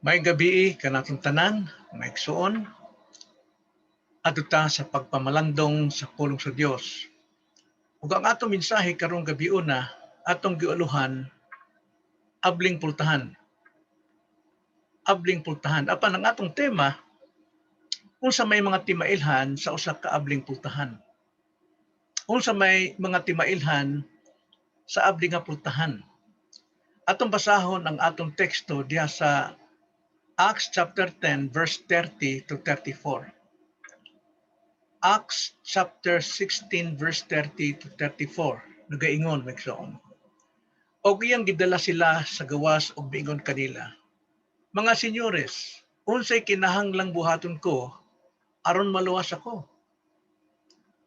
May gabi kanatong tanan, mga igsoon, adto ta sa pagpamalandong sa pulong sa Dios. Ug ang atong mensahe karong gabion na atong giuluhan, abling pultahan. Abling pultahan. Apan ang atong tema, unsa may mga timailhan sa usa ka abling pultahan. Unsa may mga timailhan sa abling nga pultahan. Atong basahon ang atong teksto diha sa Acts chapter 10 verse 30 to 34. Acts chapter 16 verse 30 to 34. Nagaingon megsoon. Og iyang gidala sila sa gawas og miingon kanila, mga senyores, unsay kinahanglang buhaton ko aron maluwas ako?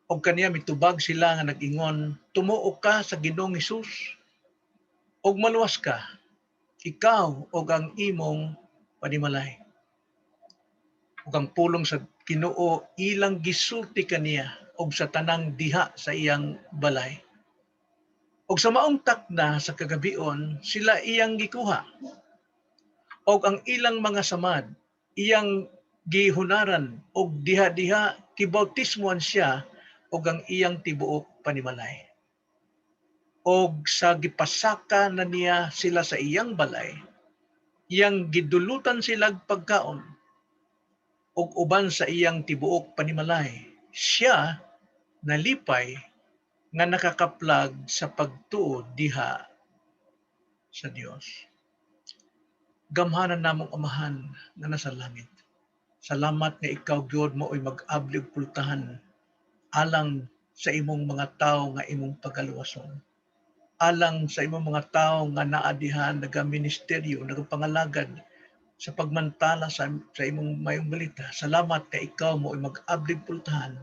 Og kaniya mitubag sila nga nag-ingon, tumuo ka sa Ginoong Hesus og maluwas ka, ikaw og ang imong panimalay. Ug ang pulong sa Ginoo ilang gisulti kaniya og sa tanang diha sa iyang balay. Og sa maong takna sa kagabion, sila iyang gikuha. Og ang ilang mga samad, iyang gihunaran og diha-diha kibautismoan siya og ang iyang tibuok panimalay. Og sa gipasaka na niya sila sa iyang balay, iyang gidulutan sila pagkaon og uban sa iyang tibuok panimalay, siya nalipay nga nakakaplag sa pagtuo diha sa Dios. Gamhanan namong Amahan nga nasa langit. Salamat nga ikaw gyud mo oy mag-abli og pultahan alang sa imong mga tawo nga imong pagaluwason. Alang sa imong mga tawo nga naa diha nagaministeryo, nagapangalagad sa pagmantala sa imong mayong balita. Salamat kay ikaw mo mag-ablig pultahan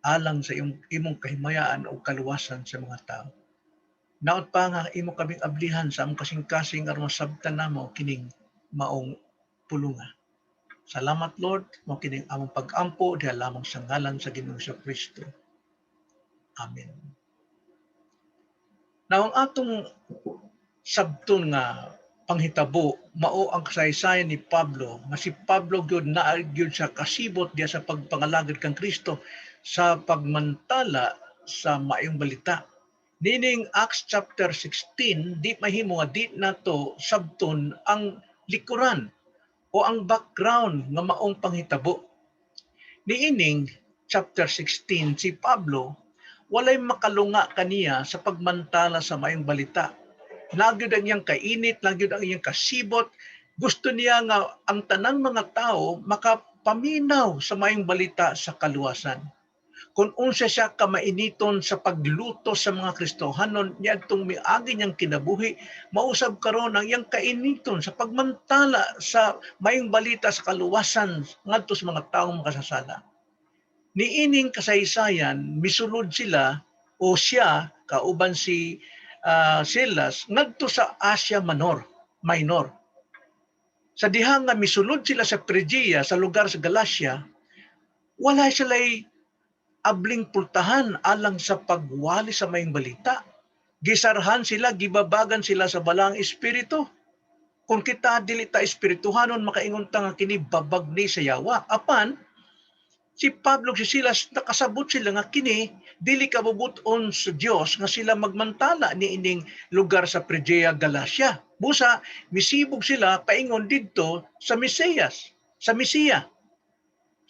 alang sa imong kahimayaan o kaluwasan sa mga tao. Naot pa nga imo kaming ablihan sa among kasing-kasing aron masabtan namo kining maong pulunga. Salamat Lord, mo kining among pag-ampo diha lamang sa ngalan sa Ginoong Kristo. Amen. Now ang atong sabton nga panghitabo mao ang kasaysayan ni Pablo nga si Pablo gyud naa gyud sa kasibot diya sa pagpangalagad kang Kristo sa pagmantala sa maayong balita. Nining Acts chapter 16 di mahimo nga di nato sabton ang likuran o ang background nga maong panghitabo. Niining chapter 16 si Pablo walay makalunga kaniya sa pagmantala sa maayong balita. Nagyod ang iyang kainit, nagyod ang iyang kasibot. Gusto niya nga ang tanang mga tao makapaminaw sa maayong balita sa kaluwasan. Kung unsa siya kamainiton sa pagluto sa mga Kristohanon, niadtong miagi niyang kinabuhi, mausab karon ang iyang kainiton sa pagmantala sa maayong balita sa kaluwasan ngadto sa mga taong makasasala. Niining kasaysayan, misulod sila o siya, kauban si Silas, ngadto sa Asia Minor. Sa diha nga misulod sila sa Phrygia, sa lugar sa Galacia, wala sila'y abling pultahan alang sa pagwali sa maayong balita. Gisarhan sila, gibabagan sila sa balang espiritu. Kung kita dili ta espirituhanon, makaingon ta nga kini babag ni sa yawa. Apan, si Pablo si Silas nakasabot sila nga kini dili kabubuton sa Dios nga sila magmantala ni ining lugar sa Phrygia, Galacia. Busa misibog sila paingon didto sa Mesiyas, sa Mesiya.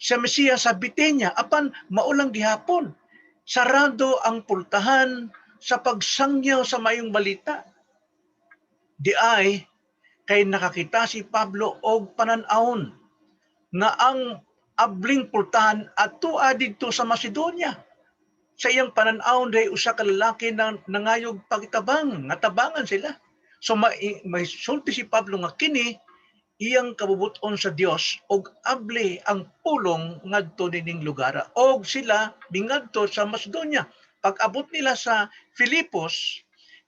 Sa Mesiya sa Bitenya apan maulang gihapon. Sarado ang pultahan sa pagsangyaw sa mayong balita. Di ay kay nakakita si Pablo og panan-awon nga ang abling pultahan adto didto sa Macedonia. Sa iyang panan-awon day usa ka lalaki na nangayog pagitabang, nga tabangan sila. So may sulti si Pablo nga kini iyang kabubuton sa Dios og abli ang pulong ngadto nining lugar. Og sila mingadto sa Macedonia. Pag-abot nila sa Filipos,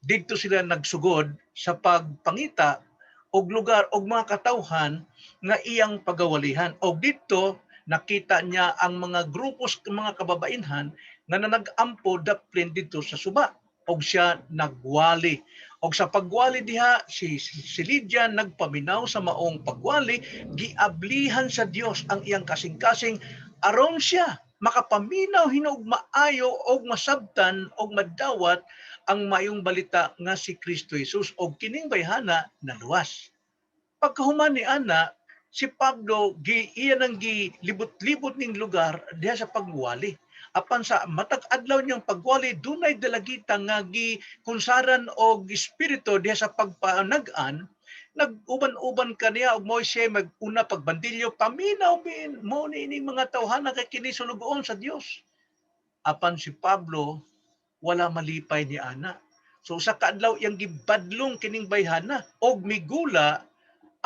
didto sila nagsugod sa pagpangita og lugar og mga katawhan nga iyang pagawalihan. Og didto nakita niya ang mga grupos ng mga kababainhan nga nag-ampo daplin dito sa suba. og siya nagwali. Og sa pagwali diha si Lydia nagpaminaw sa maong pagwali, giablihan sa Dios ang iyang kasing-kasing aron siya makapaminaw hinog maayo og masabtan og madawat ang mayong balita nga si Kristo Jesus og kining bayhana naluwas. Pagkahuman ni ana, si Pablo iya nang gilibot-libot ning lugar diha sa pagwali. Apan sa matag adlaw niyang pagwali dunay dalagita nga gikunsaran og espiritu diha sa pagpanag-an, nag-uban-uban kaniya og Moise maguna pagbandilyo, paminaw mo ni ining mga tawhana kay kini sulugoon sa Dios. Apan si Pablo wala malipay ni ana. So sa kaadlaw iyang gibadlong kining bayhana og migula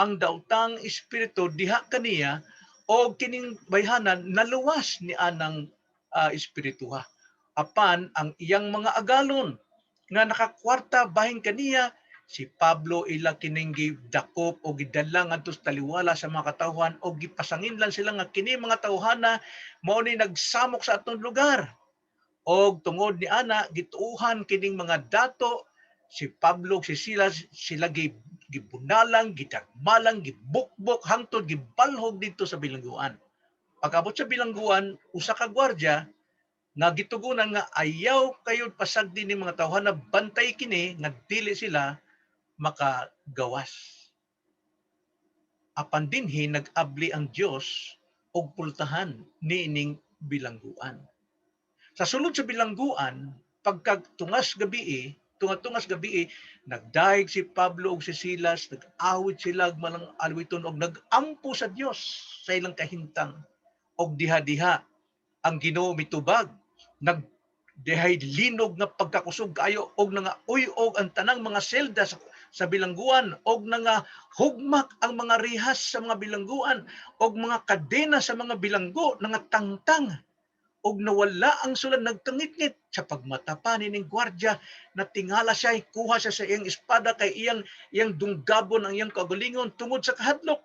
ang daotang espiritu diha kaniya o kining bayhanan naluwas ni anang espirituha. Apan ang iyang mga agalon nga nakakwarta bahin kaniya, si Pablo ila kining gidakop o gidala ngadto sa taliwala sa mga katawhan o gipasangin lang sila nga kini mga tawhana mao ni nagsamok sa atong lugar. Og tungod ni ana gituuhan kining mga dato, si Pablo si Silas sila gibunalang, gidagmalang, gibukbok hangtod gibalhog dito sa bilangguan. Pag-abot sa bilangguan, usa ka gwardiya nga gitugunan nga ayaw kayo pasagdi ni mga tawhana bantay kini nga dili sila makagawas. Apan dinhi nag-abli ang Dios og pultahan niining bilangguan. Sa sulod sa bilangguan, pagkatungas gabi, tungas gabi, nagdaig si Pablo ug si Silas, nag-awit sila malang alwiton og nag-ampo sa Dios sa ilang kahintang. Og diha-diha ang Ginoo mitubag, nagdehay linog nga pagkakusog kayo og nangauyog ang tanang mga selda sa bilangguan og hugmak ang mga rihas sa mga bilangguan og mga kadena sa mga bilanggo nangatangtang og nawala ang sulad nagkangit-ngit sa pagmata pa ning gwardiya na tingala siya kuha siya sa iyang espada kay iyang dunggabon ang iyang kaugalingon tungod sa kahadlok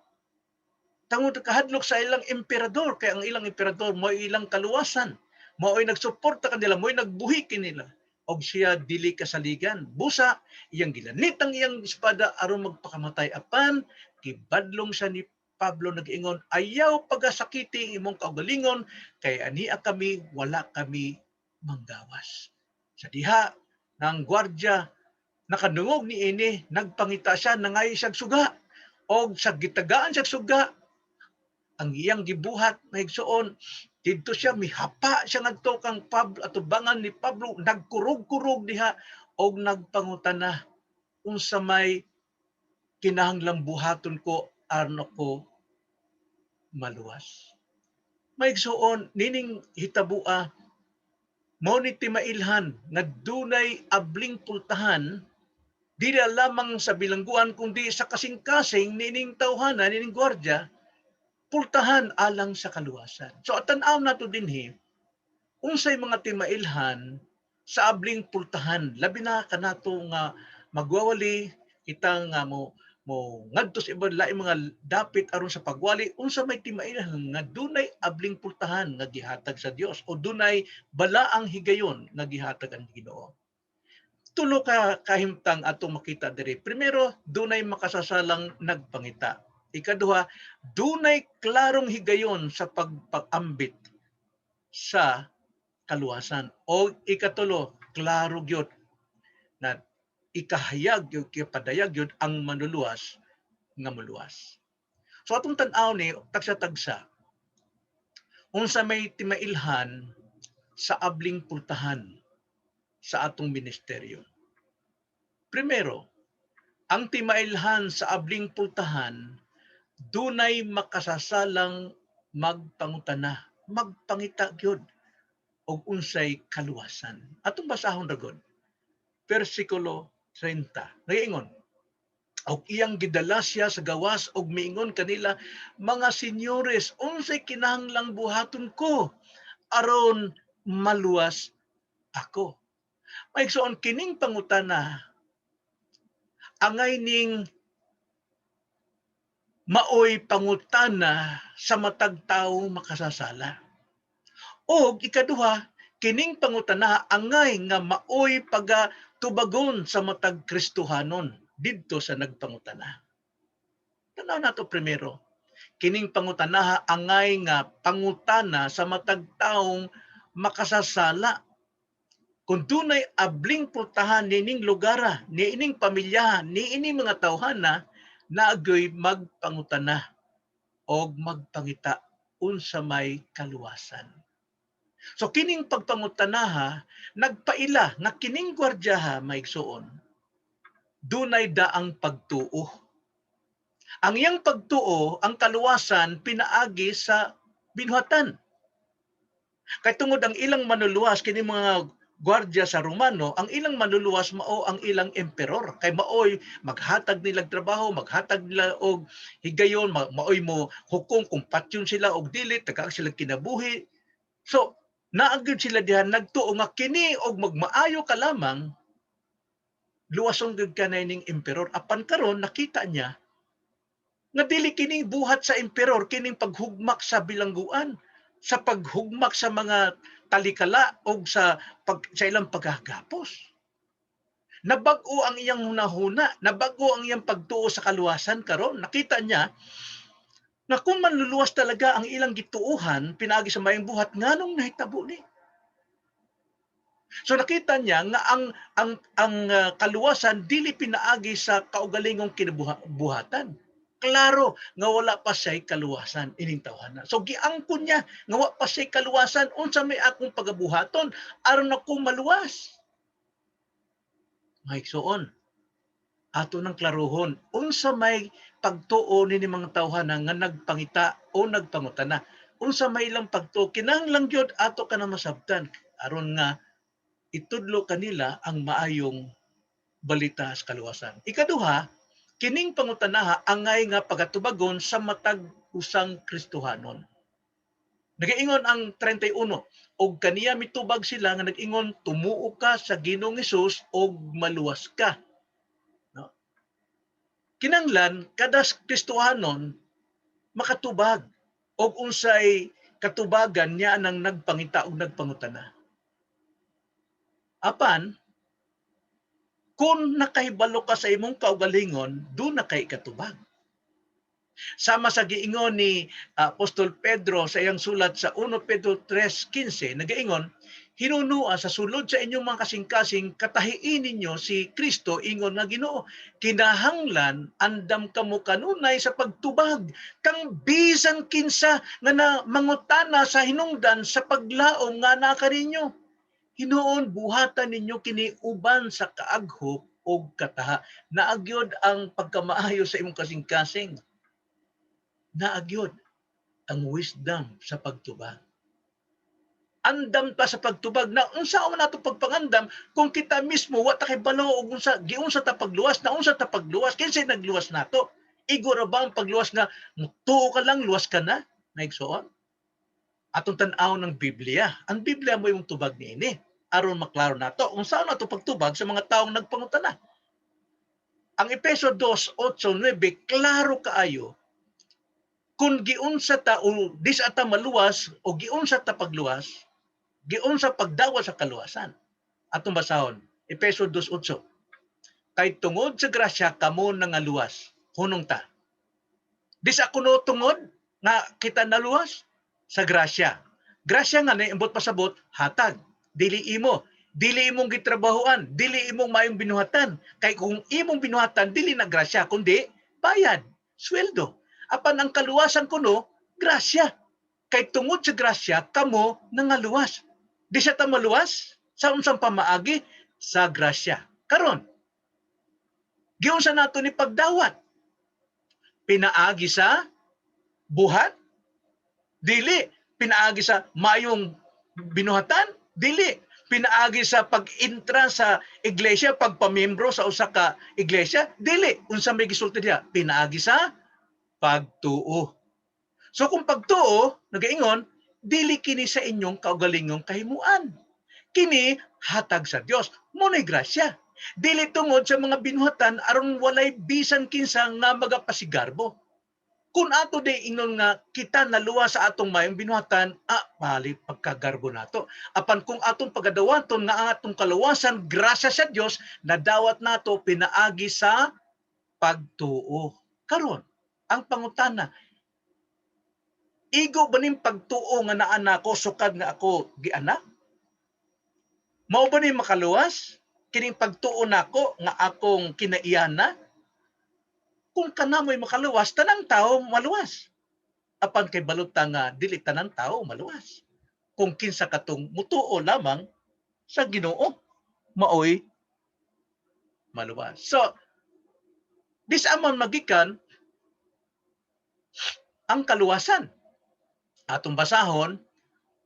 sa ilang emperador kay ang ilang emperador mo ilang kaluwasan mao ay nagsuporta kanila mo ay nagbuhi kinila og siya dili kasaligan busa iyang gilanit ang iyang espada aron magpakamatay apan gibadlong sa ni Pablo nag-ingon, ayaw pagasakiti imong kaugalingon, kay ania kami, wala kami manggawas. Sa diha, ng gwardya, nakadungog ni ini, nagpangita siya, nangay siyag suga. O sa gitagaan siyag suga, ang iyang gibuhat na higsoon, dito siya, mihapa siya ngadto kang Pablo, atubangan ni Pablo, nagkurog-kurog diha, o nagpangutana, unsa may kinahanglang buhaton ko arno ko maluwas. Maigsuon nining hitabua mao ni timailhan nga dunay abling pultahan dili lamang sa bilangguan kundi sa kasing-kasing nining tawhana nining gwardiya pultahan alang sa kaluwasan. So tan-aw nato dinhi unsay mga timailhan sa abling pultahan labi na kanato nga magwawali kita nga mo ngadto sa ibang laing mga dapit aron sa pagwali unsa may timailhan nga dunay abling pultahan nga gihatag sa Dios o dunay balaang higayon nga gihatag ang Ginoo. Tulo ka kahimtang atong makita diri. Primero, dunay makasasalang nagpangita. Ikaduha, dunay klarong higayon sa pagpag-ambit sa kaluwasan. O ikatulo, klaro gyud na ikahayag yung kipadayag yun ang manuluwas nga muluwas. So atong tan-aw ni tagsa-tagsa unsa may timailhan sa abling pultahan sa atong ministeryo. Primero, ang timailhan sa abling pultahan dunay makasasalang magpangutana, magpangita gyud og unsay kaluwasan. Atong basahon ra gud. Versikulo 30. Nagingon, og iyang gidala siya sa gawas og miingon kanila, mga senyores, unsay kinahanglang buhaton ko aron maluwas ako. Maigsoon kining pangutana angay ning maoy pangutana sa matag tawo makasasala. Og ikaduha, kining pangutana angay nga maoy pagatubagon sa matag Kristohanon didto sa nagpangutana. Tanaw nato primero, kining pangutana angay nga pangutana sa matag taong makasasala. Kung dunay abling pultahan nining lugara, niining pamilyahan, niining mga tawhana, naagoy magpangutana o magpangita unsa may kaluwasan. So kining pagpangutanaha, nagpaila nga kining gwardyaha maigsuon, dunay daang pagtuo. Ang iyang pagtuo, ang kaluwasan, pinaagi sa binuhatan. Kay tungod ang ilang manluluwas, kining mga gwardya sa Romano, ang ilang manluluwas mao ang ilang emperor. Kay maoy maghatag nilang trabaho, maghatag nila og higayon, maoy mo hukom kung patyon sila og dili, taga sila kinabuhi. So, naagid sila dihan nagtuo nga kini og magmaayo ka lamang luwason gid kanay ning emperor. Apan karon nakita niya nga dili kini buhat sa emperor kining paghugmak sa bilangguan, sa paghugmak sa mga talikala o sa ilang paghagapos. Nabag-o ang iyang hunahuna, nabag-o ang iyang pagtuo sa kaluwasan karon. Nakita niya na kung manluluwas talaga ang ilang gituuhan pinaagi sa mayong buhat, nganong nahitabo ni? So nakita niya nga ang kaluwasan dili pinaagi sa kaugalingong kinabuhatan. Klaro nga wala pa siya'y kaluwasan ining tawhana. So giangkon niya nga wala pa siya'y kaluwasan, unsa may akong pagabuhaton aron ako maluwas. Maigsuon, ato nang klaruhon unsa may pagtuo ni mga tawhana nga nagpangita o nagpangutana. Unsa may ilang pagtuo kinahanglan gyud ato kana masabtan aron nga itudlo kanila ang maayong balita sa kaluwasan. Ikaduha, kining pangutanaha angay nga pagatubagon sa matag usang Kristohanon. Nagaingon ang 31, og kaniya mitubag sila nga nag-ingon tumuo ka sa Ginoong Hesus og maluwas ka. No? Kinanglan kada Kristohanon makatubag og unsay katubagan niya nang nagpangita og nagpangutana. Apan kung nakahibalo ka sa imong kaugalingon, doon na kay katubag. Sama sa giingon ni Apostol Pedro sa iyang sulat sa 1 Pedro 3:15, nagaingon, hinunua sa sulod sa inyong mga kasing-kasing, katahiin ninyo si Kristo ingon nga Ginoo. Kinahanglan andam kamo kanunay sa pagtubag, kang bisan kinsa nga na mangutana sa hinungdan sa paglaom nga naka ninyo. Hinuon buhatan ninyo kini uban sa kaaghop o kataha. Naagyod ang pagkamaayo sa imong kasing-kasing. Naagyod ang wisdom sa pagtubag. Andam pa sa pagtubag na unsa man nato pagpangandam kung kita mismo wa ta kay balo og unsa giunsa ta pagluwas na unsa ta pagluwas kinsay nagluwas nato. Igo ra ba ang pagluwas nga tuo ka lang luwas ka na? Naigsuon. Atong tan-aw ng Biblia. Ang Biblia mo yung tubag niini aron maklaro nato unsa nato pagtubag sa mga taong nagpangutana. Ang Efeso 2:8-9 klaro kaayo kung giunsa ta o dis ata maluwas o giunsa ta pagluwas, giunsa pagdawa sa kaluwasan. Atong basahon, Efeso 2:8. Kay tungod sa grasya kamo nangaluwas, hunong ta. Dis ako no tungod nga kita naluwas sa grasya. Grasya nga naimbot pasabot, hatag. Dili imong gitrabahoan, dili imong mayong binuhatan. Kay kung imong binuhatan, dili na grasya, kundi bayad, sweldo. Apan ang kaluwasan kuno, grasya. Kay tungod sa grasya, kamo nangaluwas. Di siya ta maluwas sa unsang pamaagi sa grasya. Karon, giunsa nato ni pagdawat? Pinaagi sa buhat? Dili. Pinaagi sa mayong binuhatan? Dili. Pinaagi sa pag-intra sa iglesia, pagpamembro sa usa ka iglesia? Dili. Unsa may gisulti diha? Pinaagi sa pagtuo. So kung pagtuo, nagaingon, dili kini sa inyong kaugalingong kahimuan. Kini hatag sa Dios. Mo'y grasya. Dili tungod sa mga binuhatan aron walay bisan kinsa nga magapasigarbo. Kung ato day ingon nga kita naluwa sa atong mayong binuhatan, mali pagkagarbo nato. Apan kung atong pagadawaton nga ang atong kaluwasan, grasya sa Dios, nadawat nato pinaagi sa pagtuo. Karon, ang pangutana, igo ba ning pagtuo nga naa nako sukad nga ako gianak? Mao ba ni makaluwas? Kining pagtuo nako nga akong kinaiyana? Kung kanamoy makaluwas, tanang tao maluwas. Apan kay balota nga dili tanang tao maluwas. Kung kinsa katong mutuo lamang sa Ginoo, maoy maluwas. So, disamon magikan ang kaluwasan. Atong basahon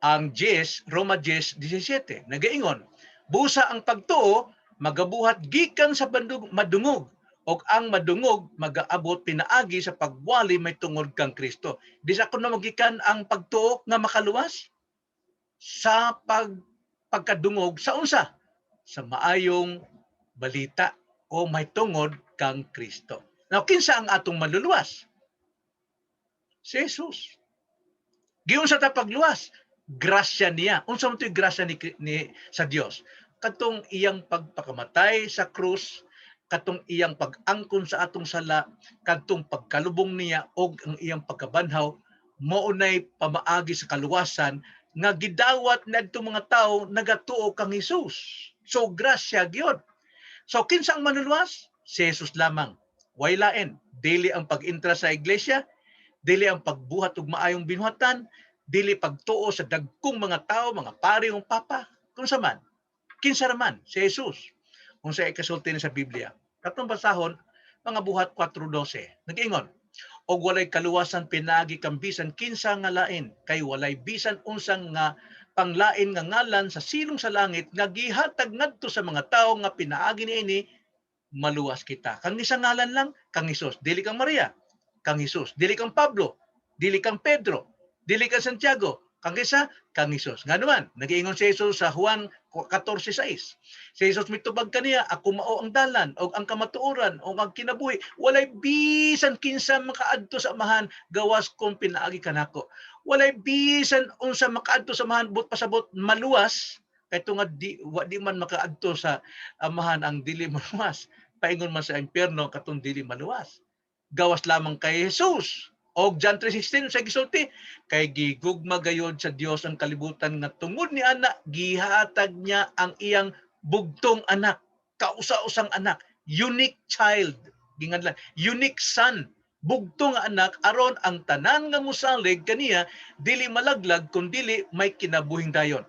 ang 10, Roma 10:17. Nagaingon, busa ang pagtuo magabuhat gikan sa madungog o ang madungog magaabot pinaagi sa pagwali may tungod kang Kristo. Disa ko na magikan ang pagtuo nga makaluwas sa pagkadungog sa unsa? Sa maayong balita o may tungod kang Kristo. Now, kinsa ang atong maluluwas? Si Jesus. Giunsa ta pagluwas? Grasya niya. Unsa man to'y grasya ni sa Dios? Katong iyang pagpakamatay sa krus, katong iyang pag-angkon sa atong sala, katong pagkalubong niya og ang iyang pagkabanhaw, mao nay pamaagi sa kaluwasan nga gidawat nadto mga tawo nagatuo kang Hesus. So grasya gyud. So kinsa ang manuluwas? Si Jesus lamang. Way lain. Dili ang pag-intra sa iglesia, dili ang pagbuhat og maayong binuhatan, dili pagtuo sa dagkong mga tao, mga pari o papa, kung sa man. Kinsa raman? Si Jesus. Kung sa ikasulti sa Biblia. Katong basahon, mga buhat 4:12. Nag-ingon, og walay kaluwasan pinaagi kang bisan kinsa nga lain, kay walay bisan unsang nga panglain nga ngalan sa silong sa langit nga gihatag ngadto sa mga tao nga pinaagi niini maluwas kita. Kang isa ngalan lang, kang Hesus. Dili kang Maria, kang Hesus. Dili kang Pablo, dili kang Pedro, dili kang Santiago, kang isa, kang Hesus. Nga naman, nag-iingon si Jesus sa Juan 14:6. Si Jesus mitubag kaniya, ako mao ang dalan, o ang kamatuoran, o ang kinabuhi. Walay bisan kinsa makaadto sa amahan, gawas kung pinaagi kanako. Walay bisan unsa makaadto sa amahan, but pasabot maluwas, kay tungod di man makaadto sa amahan ang dili maluwas. Paingon man sa impyerno katong dili maluwas. Gawas lamang kay Jesus. Og John 3:16 sa gisulti, kay gigugma gayod sa Dios ang kalibutan nga tungod ni anak gihatag niya ang iyang bugtong anak, kausa-usang anak, unique child, gingadlan, unique son, bugtong nga anak aron ang tanan nga mosalig kaniya dili malaglag kun dili may kinabuhing dayon.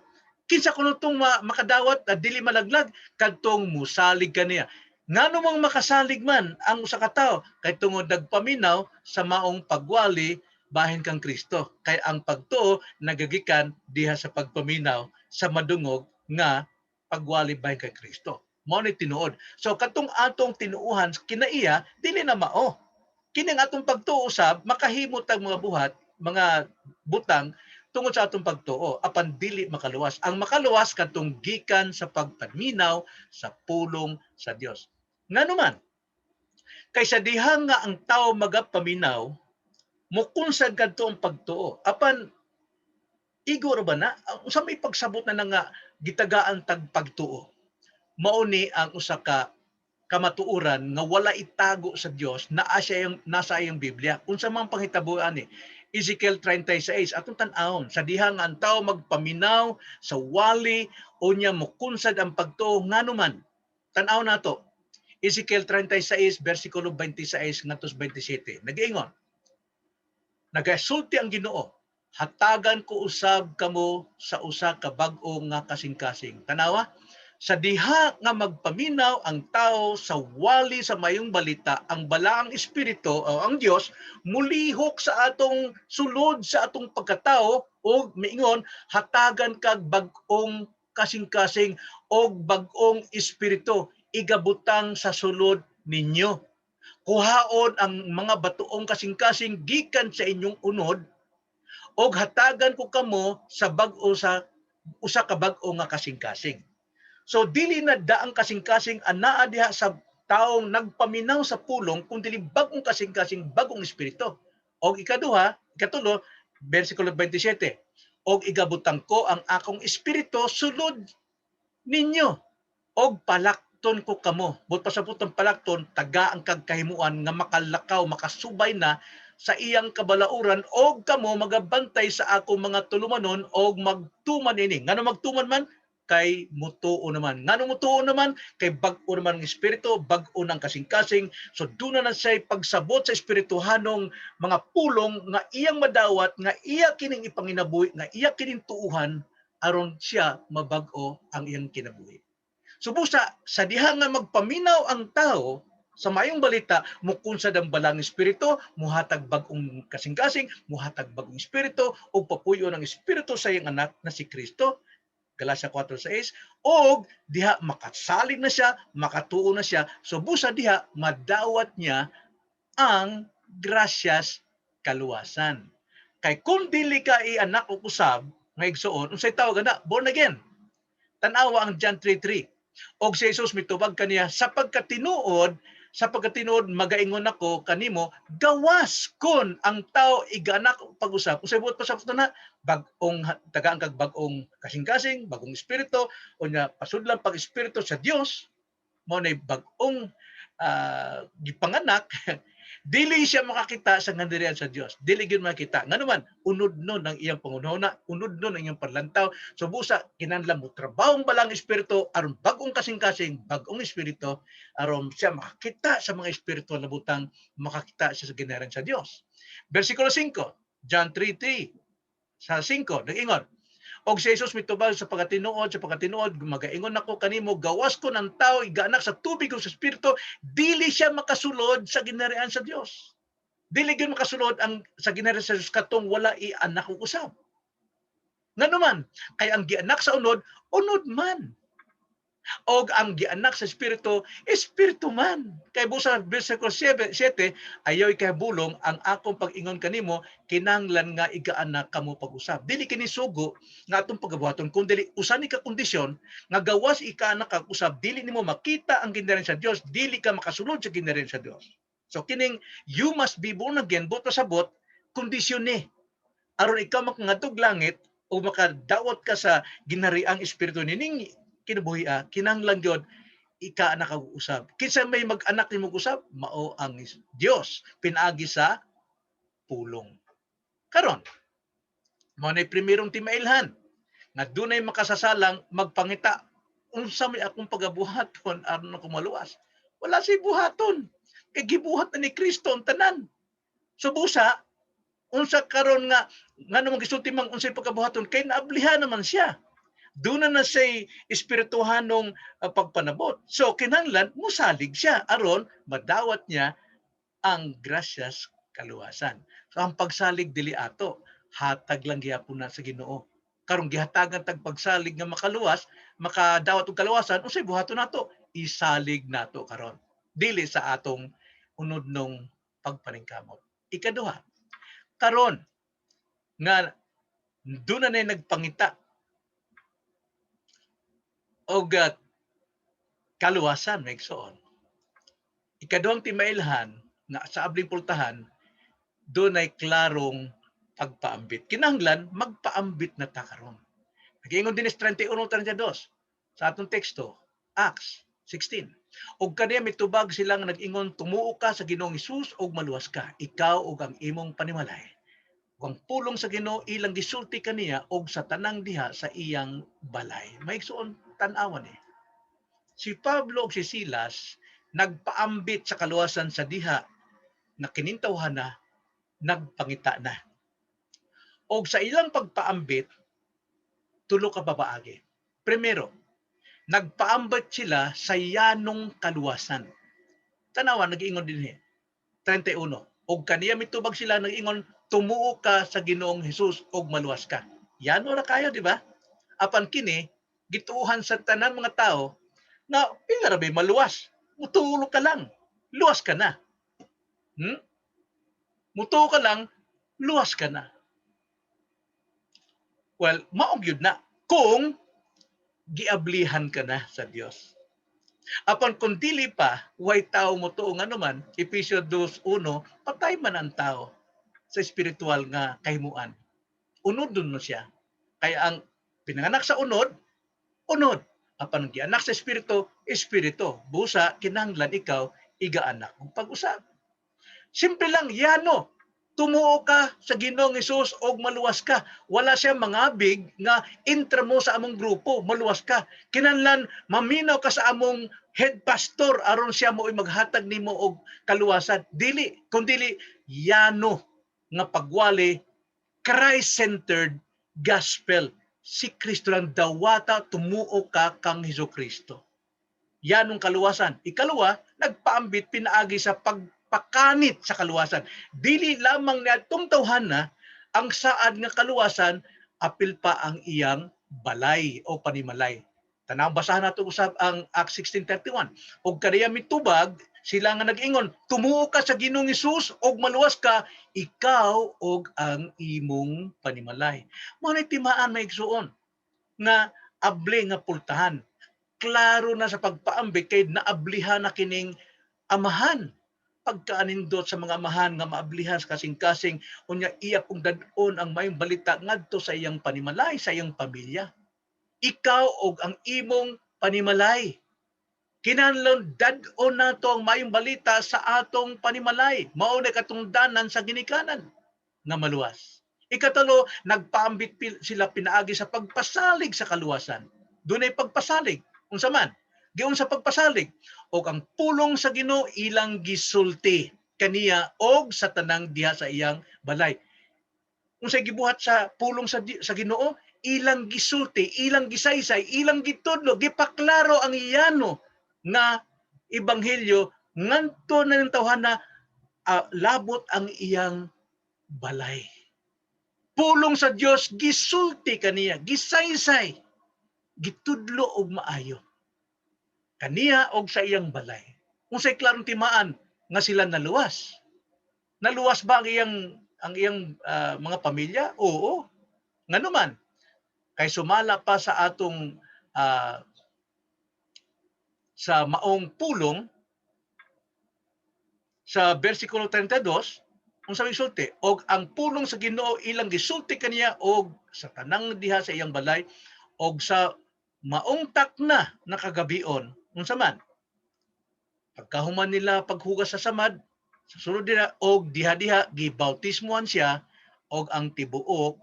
Kinsa kuno tong makadawat na dili malaglag kadtong mosalig kaniya. Ngano mang makasalig man ang usa ka tawo kay tungod nagpaminaw sa maong pagwali bahin kang Kristo. Kay ang pagtuo nagagikan diha sa pagpaminaw sa madungog nga pagwali bahin kay Kristo. Mao ni tinuod. So katong atong tinuuhan kinaiya dili na mao. Kini ang atong pagtuo usab makahimo tag mga buhat, mga butang tungod sa atong pagtuo apan dili makaluwas. Ang makaluwas katong gikan sa pagpaminaw sa pulong sa Dios. Ngano man, kaysa diha nga ang tao magapaminaw, mukunsad kadto ang pagtuo. Apan, igor ba na? Sa may pagsabot na nga gitagaan tag pagtuo. Mauni ang usa ka kamatuuran nga wala itago sa Dios na nasa iyang Biblia. Unsa man panghitabuan ni Ezekiel 36 atong tan-awon sa diha nga ang tao magpaminaw sa wali o niya mukunsad ang pagtuo nganuman. Tan-aw nato Ezekiel 36, versikulo 26 ngadto 27. Nag-iingon, nagasulti ang Ginoo, hatagan ko usab kamo sa usa ka bag-o nga kasing-kasing. Tanawa, sa diha nga magpaminaw ang tao sa wali sa mayong balita, ang balaang espiritu o ang Dios mulihok sa atong sulod sa atong pagkatao o miingon hatagan kag bag-ong kasing-kasing o bag-ong espiritu igabutang sa sulod ninyo. Kuhaon ang mga batuong kasing-kasing gikan sa inyong unod og hatagan ko kamo sa bag-o sa usa ka bag-o nga kasing-kasing. So dili na daang kasing-kasing anaa diha sa taong nagpaminaw sa pulong kun dili bag-ong kasing-kasing bagong espiritu. Og ikatulo, versikulo 27. Og igabutang ko ang akong espiritu sulod ninyo og palakton ko kamo. But pasabot ng palakton, taga ang kagkahimuan nga makalakaw, makasubay na sa iyang kabalauran og kamo magabantay sa ako mga tulumanon og magtuman ini. Ngano magtuman man? Kay mutuo naman. Ngano mutuo naman? Kay bag-o naman ng espiritu, bag-o ng kasing-kasing. So doon na siya pagsabot sa espirituhanong mga pulong nga iyang madawat, nga iya kining ipanginabuhi, nga iya kining tuuhan aron siya mabag-o ang iyang kinabuhi. Subusa, sa diha nga magpaminaw ang tao sa mayong balita, mukunsad ang balang espiritu, muhatag bagong kasing-kasing, muhatag bagong espiritu, o papuyo ng espiritu sa iyang anak na si Kristo, Galatia 4:6, o diha makasalig na siya, makatuo na siya, subusa diha madawat niya ang grasyas kaluwasan. Kay kung dili ka anak o kusab, nga igsoon, unsay tawag na, born again. Tanawa ang John 3:3. Og si Jesus mitubag kaniya, sapagkat tinuod magaingon ako kanimo, gawas kon ang tao iganak pag-usap. Kung sa buot pa sa na, bagong tagaan kag bagong kasing-kasing, bagong espiritu, o nya pasudlan pag-espiritu sa Dios, mo na bagong gipanganak, dili siya makakita sa ngandirian sa Dios. Dili gyud makita. Nganuman, unod nun ang iyang pangunahuna, unod nun ang iyang parlantaw. So busa kinahanglan mo trabahong balang espiritu aron bagong kasing-kasing, bagong espiritu aron siya makakita sa mga espiritu na butang, makakita siya sa ginharan sa Dios. Versikulo 5, John 3:3 sa 5, nag-ingon, og si Jesus mitubag sa pagkatinuod, magaingon ako kanimo, gawas ko ng tao, igaanak sa tubig o sa espiritu, dili siya makasulod sa ginharian sa Dios. Dili gyud makasulod ang sa ginharian sa Dios katong wala i-anak og usab. Nganuman, kay ang gianak sa unod, unod man. Og ang gianak sa espiritu, espiritu man. Kay busa versikulo 7, ayaw ikahibulong ang akong pag-ingon kanimo, kinahanglan nga igaanak kamo pag-usab. Dili kini sugo nga atong pagabuhaton, kun dili usa ni ka kondisyon nga gawas ikaanak kag usab, dili nimo makita ang ginharan sa Dios, dili ka makasulod sa ginharan sa Dios. So kining you must be born again, but pasabot kondisyon ni aron ikaw makangadtog langit o makadawat ka sa ginhariang espiritu nining kinabuhi, kinahanglan gyud ika-anak kag usab. Kinsa may mag-anak nimo usab, mao ang Dios pinaagi sa pulong. Karon, mao nay primerong timailhan nga dunay makasasalang magpangita, unsa may akong pagabuhaton aron ako maluwas. Wala say buhaton. Kay gibuhat na ni Kristo ang tanan. So busa, unsa karon nga ngano man gisulti mang unsay pagkabuhaton, kay naablihan naman siya. Doon na say espirituhanong pagpanabot. So kinahanglan musalig siya aron madawat niya ang grasyas kaluwasan. So ang pagsalig dili ato, hatag lang gyapon na sa Ginoo. Karong gihatagan tag pagsalig nga makaluwas, makadawat og kaluwasan, unsay buhaton nato? Isalig nato karon. Dili sa atong unodnong pagpaningkamot. Ikaduha, karon nga doon na nagpangita og kaluwasan, maigsoon. Ikaduhang timailhan nga sa abling pultahan, doon ay klarong pagpaambit. Kinahanglan magpaambit na ta karon. Nag-ingon din is 31:32 sa atong teksto, Acts 16. Og kaniya mitubag sila nga nag-ingon, tumuo ka sa Ginoong Hesus og maluwas ka, ikaw ug ang imong panimalay. Ang pulong sa Ginoo ilang gisulti kaniya og sa tanang diha sa iyang balay. Maigsoon tan-awan eh. Si Pablo ug si Silas nagpaambit sa kaluwasan sa diha na kinintawhan na, nagpangita na. Og sa ilang pagpaambit, tulo ka papaagi. Primero, nagpaambit sila sa yanong kaluwasan. Tanawa, nag-iingon din 31. Og kaniya mitubag sila, nag-ingon, tumuo ka sa Ginoong Hesus og maluwas ka. Yano ra kayo, di ba? Apan kini, gituuhan sa tanan mga tao, na pingarabay maluwas. Mutulo ka lang, luwas ka na. Mutuo ka lang, luwas ka na. Well, maog yun na kung giablihan ka na sa Dios. Apan kung dili pa, way tao mo tuong ano man, Efesios 2:1, patay man ang tao. sa spiritual nga kahimuan. Unodon mo siya. Kaya ang pinanganak sa unod, unod. Apan gianak sa espiritu, espiritu. Busa kinahanglan ikaw igaanak ng pag-usab. Simple lang, yano. Tumuo ka sa Ginoong Hesus og maluwas ka. Wala siya mangabig nga intra mo sa among grupo, maluwas ka. Kinahanglan maminaw ka sa among head pastor aron siya mo maghatag nimo og kaluwasan. Dili, kundi yano nga pagwali Christ-centered gospel. Si Kristo lang dawata, tumuo ka kang Hesukristo. Yanong kaluwasan. Ikaluwa, nagpaambit pinaagi sa pagpakanit sa kaluwasan. Dili lamang na tungtawhana ang saad nga kaluwasan, apil pa ang iyang balay o panimalay. Tanang basahan nato usab ang Acts 16:31. Og kaniya mitubag sila nga nag-ingon, tumuo ka sa Ginoong Hesus og maluwas ka, ikaw og ang imong panimalay. Mao nay timaan may igsuon nga abli nga pultahan. Klaro na sa pagpaambik kay naablihan na kining amahan. Pagkaanindot sa mga amahan nga maablihan sa kasing-kasing, unya iya kung dadon ang mayong balita ngadto sa iyang panimalay, sa iyang pamilya. Ikaw og ang imong panimalay. Kinahanglan dadon nato ang mayong balita sa atong panimalay. Mao na katungdanan sa ginikanan nga maluwas. Ikatulo, nagpaambit sila pinaagi sa pagpasalig sa kaluwasan. Dunay pagpasalig. Unsa man? Giun sa pagpasalig og ang pulong sa Ginoo ilang gisulti kaniya og sa tanang diha sa iyang balay. Unsay gibuhat sa pulong sa Ginoo? Ilang gisulti, ilang gisaysay, ilang gitudlo, gipaklaro ang iyano nga ebanghelyo ngadto na ng tawhana labot ang iyang balay. Pulong sa Dios gisulti kaniya, gisaysay, gitudlo og maayo. Kaniya og sa iyang balay. Unsay klarong timaan nga sila naluwas. Naluwas ba ang iyang mga pamilya? Oo. Nganuman kay sumala pa sa atong sa maong pulong sa bersikulo 32, unsa gisulti? Og ang pulong sa Ginoo ilang gisulti kaniya og sa tanang diha sa iyang balay og sa maong takna na kagabion. Unsa man? Pagkahuman nila paghugas sa samad, sa sulod nila og diha-diha gibautismohan siya og ang tibuok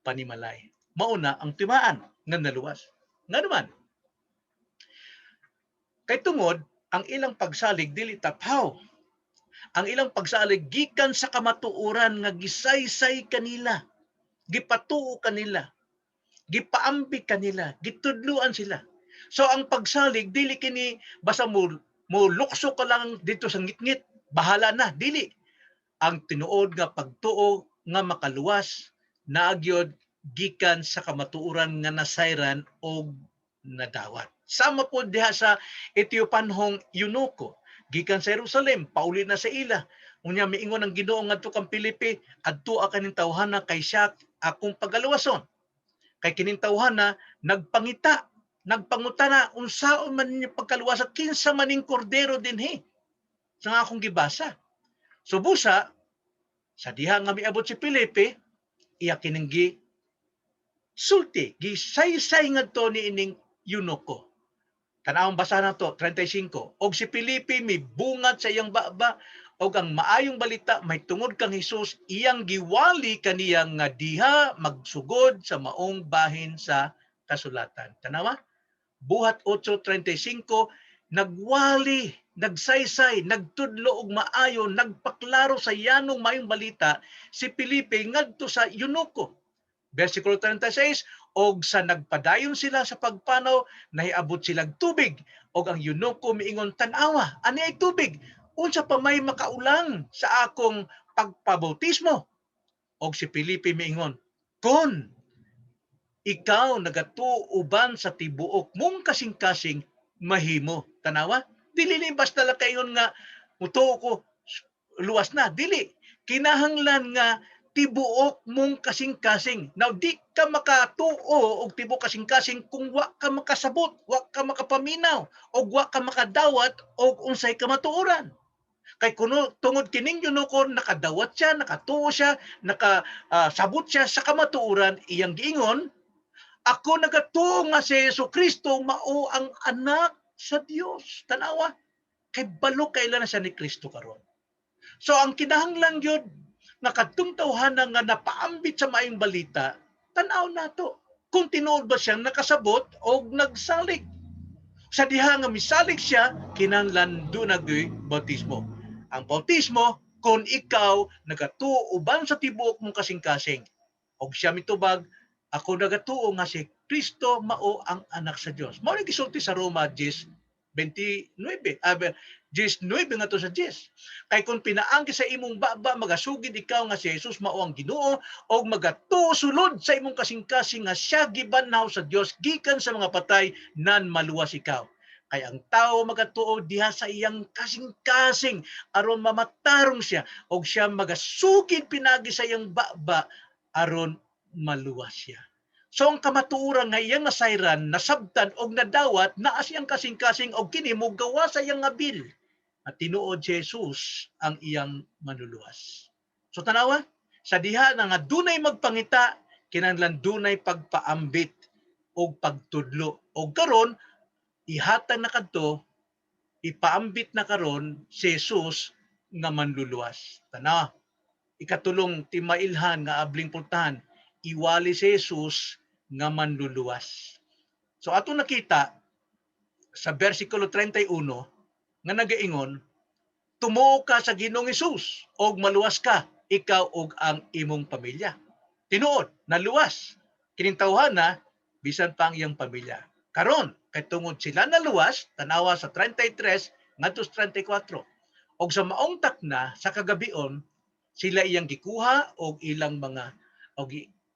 panimalay. Mauna ang timaan nga naluwas. Nganuman, kay tungod ang ilang pagsalig dili taphaw. Ang ilang pagsalig gikan sa kamatuoran nga gisaysay kanila, gipatuo kanila, gipaambi kanila, gitudluan sila. So ang pagsalig dili kini basta mo lukso ka lang dito sa ngitngit, bahala na, dili. Ang tinuod nga pagtuo nga makaluwas naagyod gikan sa kamatuoran nga nasayran og nadawat. Sama po diha sa Etiopanhong Eunuko, gikan sa Jerusalem, pauli na sa ila. Unya miingon ang Ginoo ngadto kang Pilipi, adto kaning tawhana kay siya akong pagaluwason. Kay kining tawhana nagpangita, nagpangutana unsaon man ninyo pagkaluwasan kinsa maning kordero dinhi. Sa akong gibasa. So busa sa diha nga miabot si Pilipi, iya kining sulti, gisaysay ngadto ni ining Eunuko. Tanawang basa na to, 35. Og si Pilipi may bungat sa iyang baba, og ang maayong balita may tungod kang Hesus, iyang giwali kaniya nga diha magsugod sa maong bahin sa kasulatan. Tanawa? Buhat 8:35, nagwali, nagsaysay, nagtudlo og maayo, nagpaklaro sa yanong mayong balita si Pilipi ngadto sa Eunuko. Versikulo 36, og sa nagpadayon sila sa pagpanaw, nahiabot silang tubig, og ang Eunuko miingon, tanawa, ani ay tubig, unsa pa may makaulang sa akong pagpabautismo? Og si Pilipi miingon, kon ikaw nagatuuban sa tibuok mong kasing-kasing mahimo. Tanawa, dili ni basta lang kayon nga mutuo ko luwas na, dili. Kinahanglan nga tibuok mong kasing-kasing. Now, di ka makatuo og tibuok kasing-kasing kung wa ka makasabot, wa ka makapaminaw, o wa ka makadawat og unsay kamatuoran. Kay kuno tungod kining yunokon nakadawat siya, nakatuo siya, nakasabot siya sa kamatuoran, iyang giingon, ako nagatuo nga si Jesucristo mao ang anak sa Dios. Tanawa, kay balo kailan na siya ni Kristo karon. So ang kinahanglan gyud nga kadtong tawhana nga napaambit sa maayong balita, tan-aw nato kung tinuod ba siyang nakasabot o nagsalig. Sa diha nga misalig siya, kinahanglan dunay bautismo. Ang bautismo kung ikaw nagatuo uban sa tibuok mong kasing-kasing. Og siya mitubag, ako nagatuo nga si Kristo mao ang anak sa Dios. Mao ni gisulti sa Roma 10:29. 19 nga to sa 10. Kay kung pinaangki sa imong baba magasugid ikaw nga si Jesus mao ang Ginoo og magatuo sulod sa imong kasing-kasing nga siya gibanhaw sa Dios gikan sa mga patay nan maluwas ikaw. Kay ang tao magatuo diha sa iyang kasing-kasing aron mamatarong siya og siya magasugid pinagi sa iyang baba aron maluwas siya. So ang kamatuoran nga iyang nasayran, nasabtan og nadawat naa siyang kasing-kasing og kini mo gawa sa iyang ngabil. At tinuod si Jesus ang iyang manluluwas. So tanawa, sa diha na nga dunay magpangita, kinahanglan dunay pagpaambit og pagtudlo. Og karon ihatag na kadto, ipaambit na karon si Jesus nga manluluwas. Tanawa, ikatulong timailhan nga abling pultahan, iwali si Jesus nga manluluwas. So ato nakita sa bersikulo 31 nga nagaingon, tumuo ka sa Ginoong Hesus og maluwas ka, ikaw og ang imong pamilya. Tinuod, naluwas. Kining tawhana bisan pa ang iyang pamilya. Karon, kay tungod sila naluwas, tanawa sa 33 ngadto sa 34. Og sa maong takna sa kagabion, sila iyang gikuha og ilang mga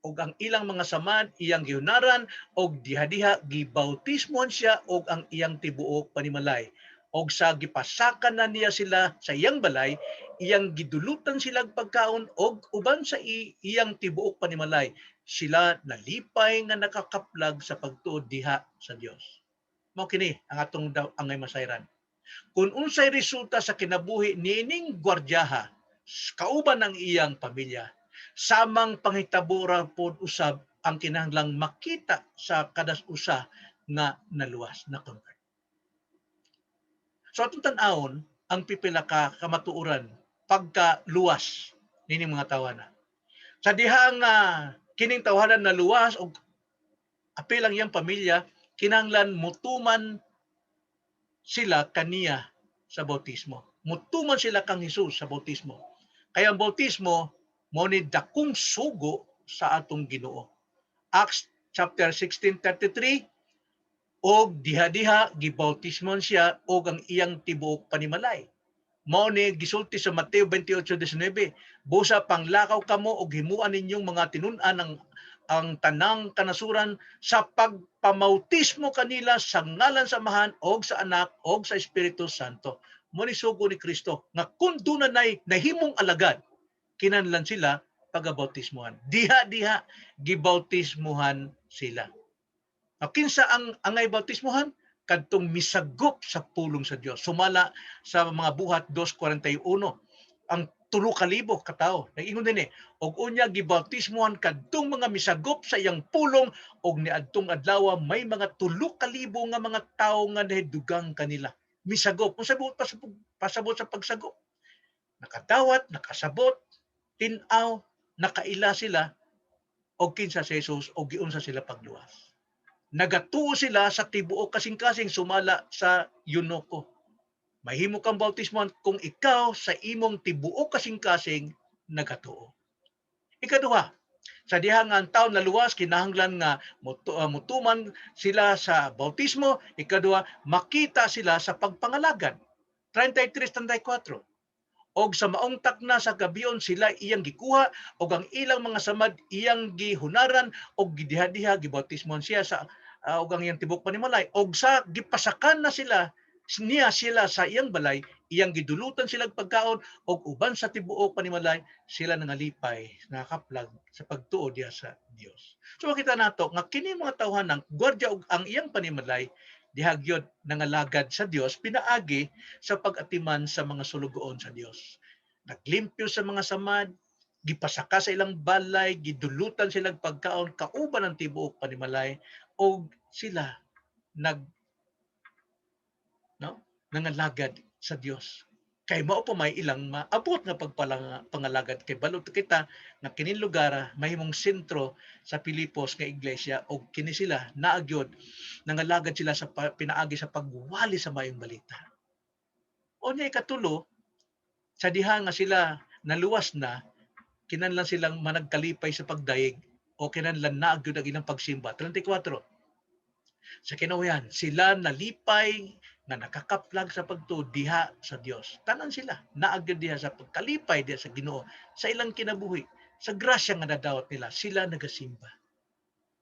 og ang ilang mga samad iyang gihunaran og diha-diha gibautismon siya og ang iyang tibuok panimalay. Og sa gipasakan na niya sila sa iyang balay, iyang gidulutan sila pagkaon og uban sa iyang tibuok panimalay, sila nalipay nga nakakaplag sa pagtuod diha sa Dios. Mao kini ang atong angay masayran. Kung unsay resulta sa kinabuhi niining gwardiyaha, kauban ang iyang pamilya, samang panghitabo pod usab ang kinahanglang makita sa kadas usa nga naluwas na convert. So atong tan-awon ang pipila ka kamatuoran pagkaluwas nining mga tawana. Sa diha nga kining tawhanan na luwas og apil ang iyang pamilya, kinahanglan mutuman sila kaniya sa bautismo. Mutuman sila kang Hesus sa bautismo. Kaya ang bautismo mo ni dakong sugo sa atong Ginoo. Acts chapter 16:33, og diha-diha gibautismon siya og ang iyang tibuok panimalay. Mao ni gisulti sa Mateo 28:19, busa panglakaw kamo og himuan ninyong mga tinun-an ang tanang kanasuran sa pagpamautismo kanila sa ngalan sa Amahan og sa Anak og sa Espiritu Santo. Mao ni sugo ni Kristo nga kun dunay nahimong alagad, kinahanglan sila pagabautismohan. Diha-diha gibautismohan sila. Kinsa ang angay bautismohan? Kadtong misagop sa pulong sa Dios. Sumala sa mga buhat 2:41. Ang 3,000 ka tawo. Nag-ingon din og unya gibautismohan kadtong mga misagop sa iyang pulong og niadtong adlaw may mga 3,000 nga mga tawo nga nahidugang kanila. Misagop. Pasabot sa pagsagop. Nakadawat, nakasabot, tin-aw, nakaila sila og kinsa si Jesus og giunsa sila pagluwas. Nagatuo sila sa tibuok kasing-kasing sumala sa yunoko. Mahimo kang bautismohan kung ikaw sa imong tibuok kasing-kasing nagatuo. Ikaduha, sa diha nga ang tawo naluwas, kinahanglan nga mutuman sila sa bautismo. Ikaduha, makita sila sa pagpangalagad. 33-34. Og sa maong takna sa gabion sila iyang gikuha og ang ilang mga samad iyang gihunaran og gidiha-diha gibautismon siya sa og ang iyang tibok panimalay og sa gipasakan na sila sa iyang balay, iyang gidulutan sila pagkaon og uban sa tibuok panimalay sila nangalipay nakaplag sa pagtuo diha sa Dios. So makita nato nga kini mga tawhanang gwardiya og ang iyang panimalay dihagyod nangalagad sa Dios pinaagi sa pag-atiman sa mga sulugoon sa Dios. Naglimpyo sa mga samad, gipasaka sa ilang balay, gidulutan silang pagkaon kauban ng tibuok panimalay o sila nag no nangalagad sa Dios. Kay mao pa may ilang maabot nga pagpangalagad kay balot kita nga kining lugar mahimong sentro sa Pilipos nga iglesia o kini sila naagyod nangalagad sila sa pinaagi sa pagwali sa mayong balita. Unya ikatulo, sa diha nga sila naluwas na, kinahanglan silang managkalipay sa pagdayeg o kinahanglan naagyod ang ilang pagsimba. 34. Sa kinabuhian, sila nalipay nga nakakaplag sa pagtuo diha sa Dios. Tanan sila naagyod diha sa pagkalipay diha sa Ginoo sa ilang kinabuhi. Sa grasya nga nadawat nila, sila nagasimba.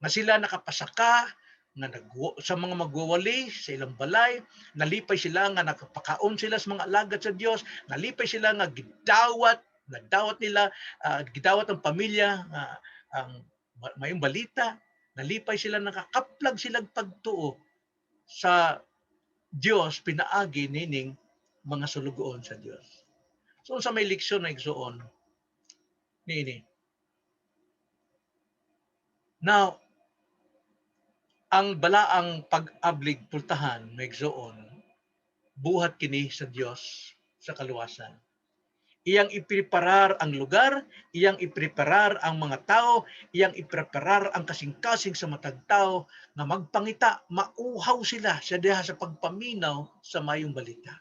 Nga sila nakapasaka nga sa mga magwawali sa ilang balay, nalipay sila nga nakapakaon sila sa mga alagad sa Dios, nalipay sila nga nadawat nila, gidawat ang pamilya, ang mayong balita, nalipay sila nakakaplag silang pagtuo sa Dios pinaagi nining mga sulugoon sa Dios. So sa may leksyon na igsuon niini. Now, ang balaang pag-ablig pultahan na igsuon, buhat kini sa Dios sa kaluwasan. Iyang ipreparar ang lugar, iyang ipreparar ang mga tao, iyang ipreparar ang kasing-kasing sa matag tao na magpangita, mauhaw sila sa diha sa pagpaminaw sa mayong balita.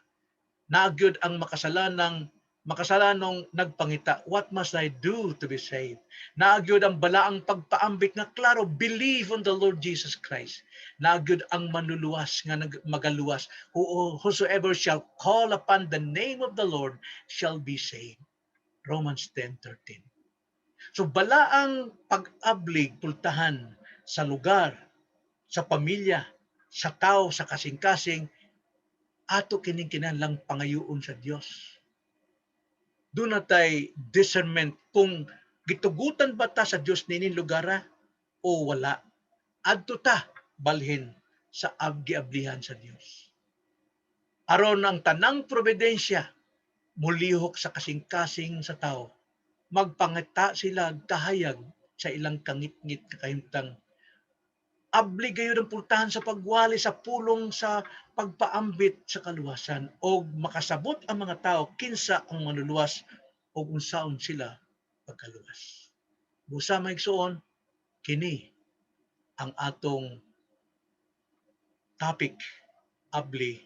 Naagyod ang makasalanong nagpangita, what must I do to be saved? Naagyod ang balaang pagpaambit nga klaro, believe on the Lord Jesus Christ. Naagyod ang manluluwas nga magaluwas, whosoever shall call upon the name of the Lord shall be saved. Romans 10:13. So balaang pag-ablig pultahan sa lugar, sa pamilya, sa tao, sa kasing-kasing, ato kining kinahanglang pangayoon sa Dios. Doon natay discernment kung gitugutan ba ta sa Dios nining lugara o wala. Adto ta balhin sa giablihan sa Dios. Aron ang tanang providensya mulihok sa kasing-kasing sa tao. Magpangita sila kahayag sa ilang kangit-ngit kakahimtang. Abli gayud ang pultahan sa pagwali sa pulong sa pagpaambit sa kaluwasan o makasabot ang mga tao kinsa ang manluluwas o unsaon sila pagkaluwas. Busa maigsuon, kini ang atong topic, abli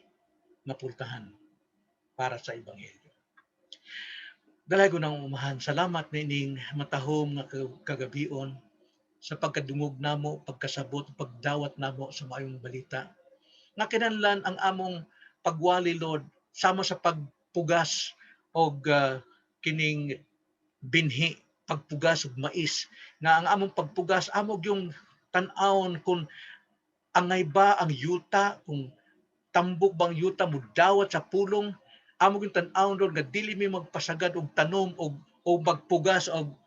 na pultahan para sa Ebanghelyo. Dalay ko nang umahan. Salamat nining matahom nga kagabion sa pagkadungog namo, pagkasabot, pagdawat namo sa maayong balita. Nga kinahanglan ang among pagwali, Lord, sama sa pagpugas og kining binhi, pagpugas og mais, nga ang among pagpugas amo yung tan-awon kung angay ba ang yuta, kung tambok bang yuta mo dawat sa pulong, amo yung tan-awon, Lord, nga dili mi magpasagad og tanom og magpugas og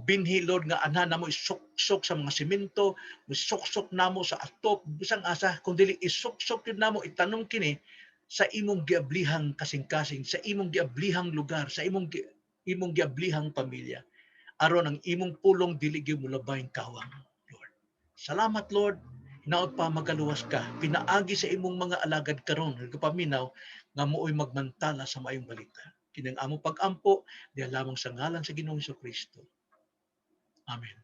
binhi, Lord, nga anha namo isuksok sa mga simento, isuksok namo sa atop, bisang asa, kung dili isuksok yun namo, itanong kini sa imong giablihang kasing-kasing, sa imong giablihang lugar, sa imong giablihang pamilya. Aron ang imong pulong dili gyud mulabayng kawang, Lord. Salamat, Lord. Hinaot pa magaluwas ka. Pinaagi sa imong mga alagad karon, nagpaminaw nga mooy magmantala sa maayong balita. Kinang among pag-ampo, diha lamang sa ngalan sa Ginoong Kristo. Amen.